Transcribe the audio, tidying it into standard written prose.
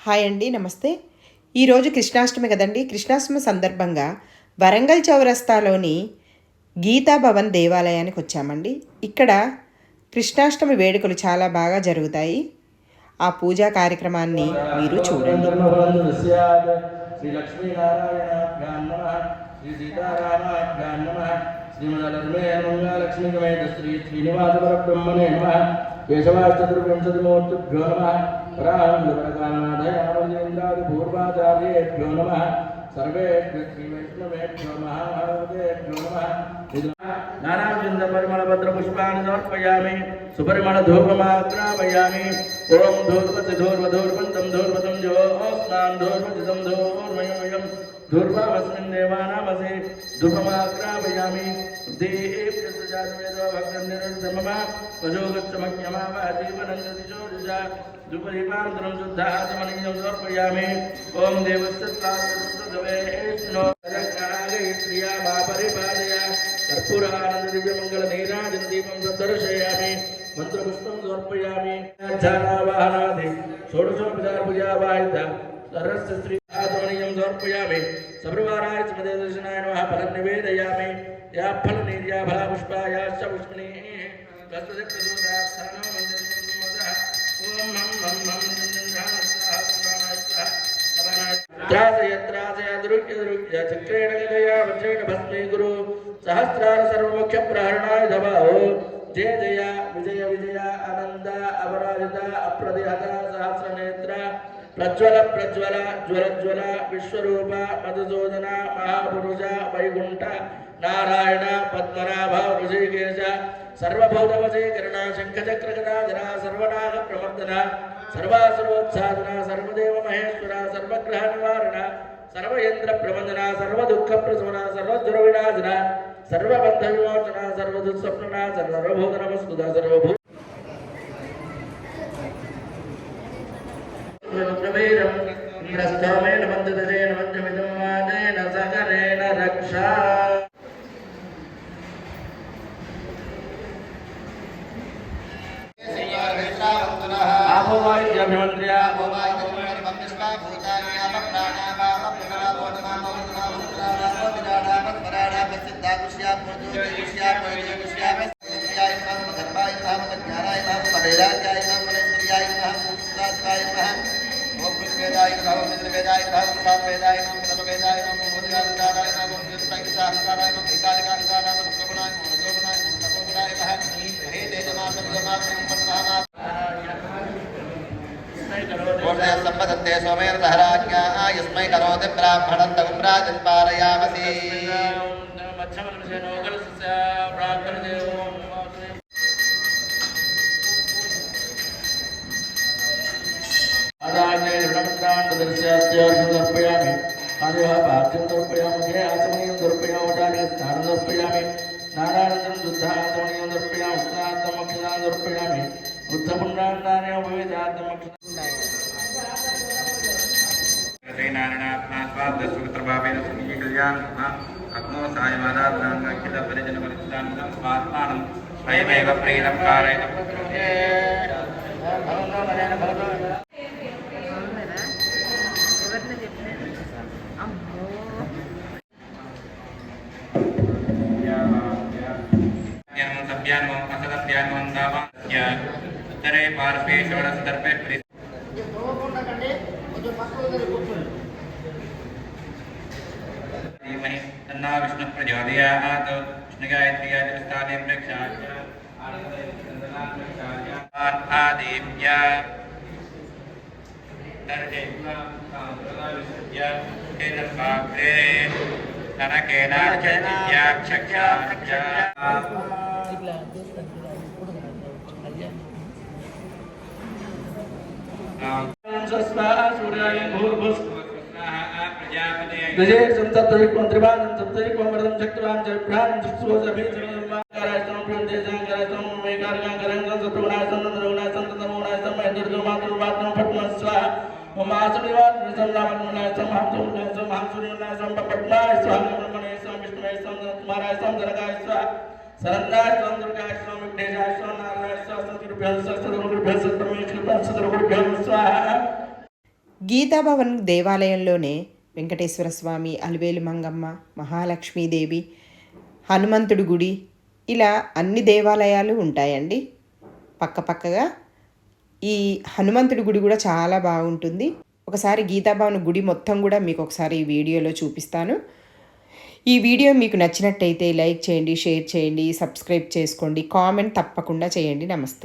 Hi అండి, నమస్తే. ఈరోజు కృష్ణాష్టమి కదండి. కృష్ణాష్టమి సందర్భంగా వరంగల్ చౌరస్తాలోని గీతాభవన్ దేవాలయానికి వచ్చామండి. ఇక్కడ కృష్ణాష్టమి వేడుకలు చాలా బాగా జరుగుతాయి. ఆ పూజా కార్యక్రమాన్ని మీరు చూడండి. केशवाश्चतुर्विंशतिमूर्तिभ्यो नमः पूर्वाचार्येभ्यो नमः सर्वेभ्यो श्रीवैष्णवेभ्यो महाभारतेभ्यो नमः नानाविधपरिमलपत्रपुष्पाणि समर्पयामि सुपरिमलधूपमाग्रापयामि ॐ धूर्वसिधूर्वधूर्वन्तं धूर्वतं ज्योत्स्नां धूर्वजितं धूर्मयोऽयं धूर्वामस्मिन् देवानामसि धूपमाग्रापयामि देहेभ्यस्जातवेदो भक्तनिर्धर्मः वजोगच्छमज्ञमावाजीवनन्दतिजोजा दुपदीपान्तरं शुद्धाचमनीयं समर्पयामि ॐ देवस्य प्रार्थनोदवेष्णो श्रिया मा परिपालय कर्पूरानन्ददिव्यमङ्गलनीराजनदीपं सन्दर्शयामि मन्त्रपुष्पं समर्पयामि ध्यानावाहनादि षोडशोपचारपूजावाहिता सरस्य श्री आचमनीयं समर्पयामि सप्रवाराय स्मृतिदर्शनाय नमः फलं निवेदयामि या फलनिर्या फलापुष्पायाश्च पुष्पिणी तत्त्वदक्षदूतास्थानो मन्दिरमदः ॐ मं मं मं त्रासय दुरुक्य चक्रेण गदया वज्रेण भस्मे गुरु सहस्रार सर्वमुख्यप्रहरणाय धबाहो जय जय विजय विजय आनंद अपराजिता अप्रतिहता सहस्रनेत्र प्रज्वल प्रज्वल ज्वल ज्वल विश्वरूप मधुसूदन महापुरुष वैकुंठ नारायण पद्मनाभ ऋषिकेश सर्वभूतवशीकरण शंखचक्रगदाधर सर्वनाग प्रमर्दन सर्वासुरोत्सादन सर्वदेव महेश्वर सर्वग्रह निवारण सर्वयंत्र प्रबंधन सर्वदुःख प्रशमन सर्वदुर्विनाशन सर्वबंध विमोचन सर्वदुःस्वप्नना सर्वभूत नमस्कृत सर्वभूत इंद्रस्थोमेन वन्दतेन वन्द्यमिदं वादेन सकलेन रक्षा आभवाय्यभिमन्त्र्या संपदन्ते सोमेन सहराज्ञा यस्मै करोति ब्राह्मणं तगुं राजन् पारयामसि स्वयमेव प्रीतं कारयितुं उत्तरे पार्श्वे षोडशदर्भे धीमहि तन्नो विष्णुः प्रचोदयात् विष्णुगायत्र्या जलस्थाने प्रेक्षाय आदिव्य तर्जेत्वाविसृज्य एतद्भाग्रे कनकेनार्चयत्याक्षक्षाच्च सूर्याय प्रजापते संतत्त्वविक्वंत्रिवादं सप्तविक्वमृतं चक्रवां चक्रां सुस्वसभीचरणं प्रियंदेशांकरं मेकारकांकरं सत्रुणायसं नंदरुणायसं तमोणायसं महेंद्रजोमातुर्वात्मं फट्मस्वा ममासनिवासं रामनुनायसं हांसुनायसं हांसुनायसं पट्टनायसं ब्रह्मणेयसं विष्णुनायसं कुमारायसं जनकायसं सरन्दायसं दुर्गायसं विघ्नेशायसं नारायणसं सत्युभ्यं सत्सदगुरुभ्यं सत्तमेश्वरं सत्सदगुरुभ्यं स्वाहा। గీతాభవన్ దేవాలయంలోనే వెంకటేశ్వర స్వామి, అలివేలు మంగమ్మ, మహాలక్ష్మీదేవి, హనుమంతుడి గుడి ఇలా అన్ని దేవాలయాలు ఉంటాయండి పక్కపక్కగా. ఈ హనుమంతుడి గుడి కూడా చాలా బాగుంటుంది. ఒకసారి గీతాభవన్ గుడి మొత్తం కూడా మీకు ఒకసారి ఈ వీడియోలో చూపిస్తాను. ఈ వీడియో మీకు నచ్చినట్టయితే లైక్ చేయండి, షేర్ చేయండి, సబ్స్క్రైబ్ చేసుకోండి, కామెంట్ తప్పకుండా చేయండి. నమస్తే.